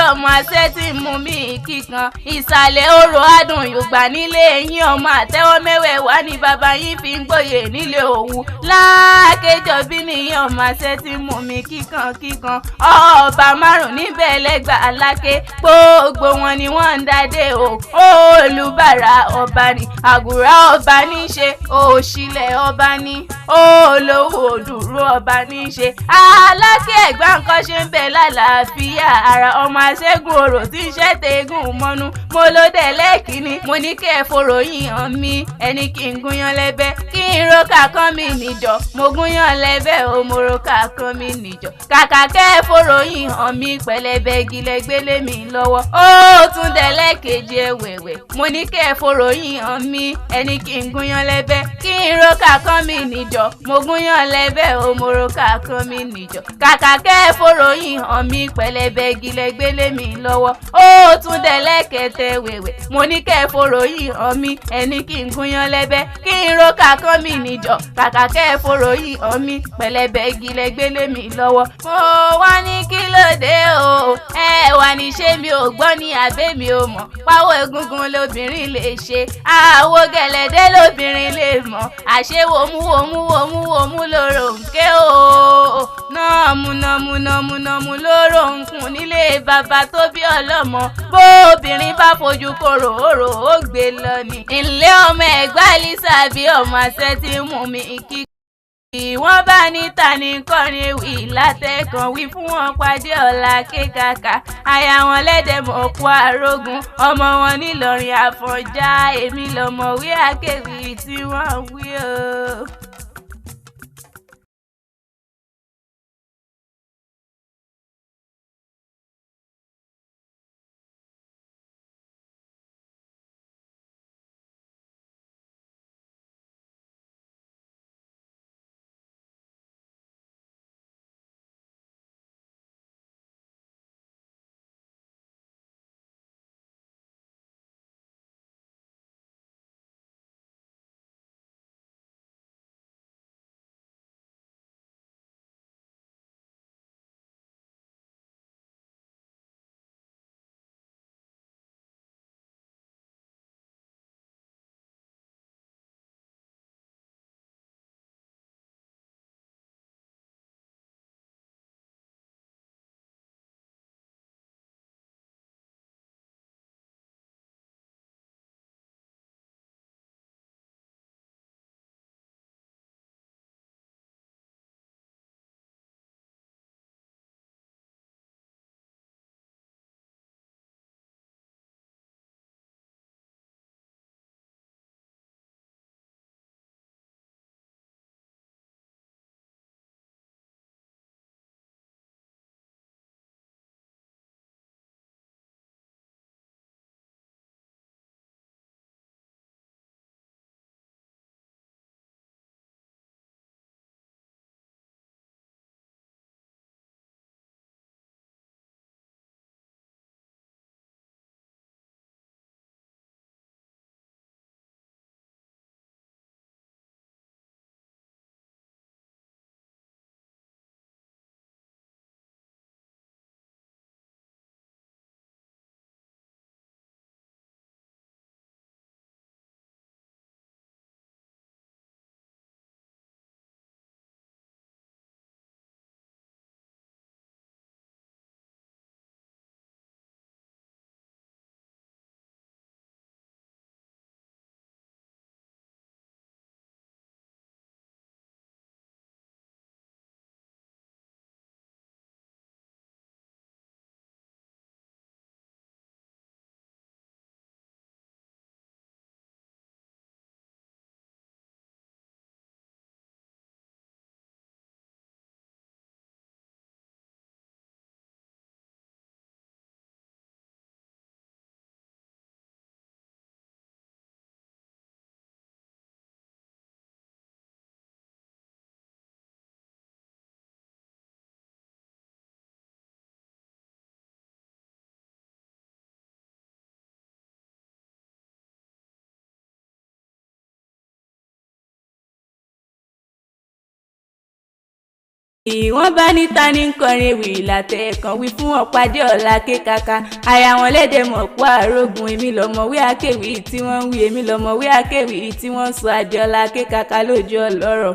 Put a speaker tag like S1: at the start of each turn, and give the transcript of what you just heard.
S1: ọmọ àṣẹ tí ń mú mi kíkan ìsàlẹ̀ orò adùn yògbà nílé yín ọmọ àtẹ́wọ́ mẹ́wẹ̀ẹ̀wá ni bàbá yín fi ń gbòye nílé òwú lákèjọbí nìyí ọmọ àṣẹ tí ń mú mi kíkan ọba márùn níbẹ̀ lẹ́gbà aláké gbogbo wọn ni wọ́n ń dádé o olùbàrà ọba ni àgùrá ọba ní í ṣe òṣìlẹ̀ ọba ní olówó òdùrú ọba ní í ṣe aláké ẹ̀gbá nǹkan ṣe ń bẹ lálàáfíà ara ọmọ aṣẹ́gun orò tí ń ṣẹ́tẹ̀ẹ́gùn mọ́nú mo ló dẹ̀ lẹ́ẹ̀kínní mo ní kẹ́ ẹ foròyìn hàn mí ẹni kí n gúnyán lẹ́bẹ́ kí n roka kan mi níjọ mo gúnyán lẹ́bẹ́ o mo roka kan mi níjọ kàkà kẹ́ ẹ foròyìn hàn mí pẹ̀lẹ́bẹ́ gilẹ̀ gbélé mi lọ́wọ́ ó tún dẹ̀ lẹ́ẹ̀kejì ẹ̀wẹ̀wẹ̀ mo ní kẹ́ ẹ foròyìn hàn mí ẹni kí n gúnyán lẹ́bẹ́ kí n roka kan mi níjọ mo gúnyán lẹ́bẹ́ o mo roka kan mi níjọ kàkà kẹ́ ẹ foròyìn hàn mí pẹ̀lẹ́bẹ́ gilẹ̀ gbélé mi lọ́wọ́ ó tún dẹ̀ lẹ́ẹ̀kẹtẹ wẹ̀wẹ̀ mo ní kẹ́ ẹ foròyìn hàn mí ẹni kí n gúnyán lẹ́bẹ́ kí n roka kan mi níjọ kàkà kẹ́ ẹ foròyìn hàn mí pẹ̀lẹ́bẹ́ gilẹ̀ gbélé mi lọ́wọ́ mo wá ní kí ló dé o ẹ wà ní ṣé mi ò gbọ́ ní abẹ́ mi ò mọ̀ pàwọ́ egungun lobìnrin lè ṣe àwo gẹ̀lẹ́dẹ́ lobìnrin lè mọ̀ àṣé wòmú lóró nké o nọ́ọ̀mù lóró nkùn nílé bàbá tó bí ọlọ́mọ bó obìnrin bá fojú korò òrò ó gbé lọ ní ilé ọmọ ẹ̀gbá lisa bí ọmọ àṣẹ tí ń mú mi kí wọ́n bá níta ní kọrin ewì látẹ̀kàn wí fún wọn pàdé ọ̀la kékàkà aya wọn lẹ́dẹ̀ mọ̀ kú arógun ọmọ wọn nílọrin àfọ̀njá èmi lọ́mọwé akéwì tí wọ́n wí o. wọ́n bá níta ní kọrin ewì ìlàtẹ̀ kan wí fún ọ̀pádé ọ̀la kékaka aya wọn lédè mọ̀ pọ̀ àrógun èmi lọ́mọwé akéwì tí wọ́n ń wí èmi lọ́mọwé akéwì tí wọ́n ń sọ Adéọlá kékaka lójú ọlọ́rọ̀.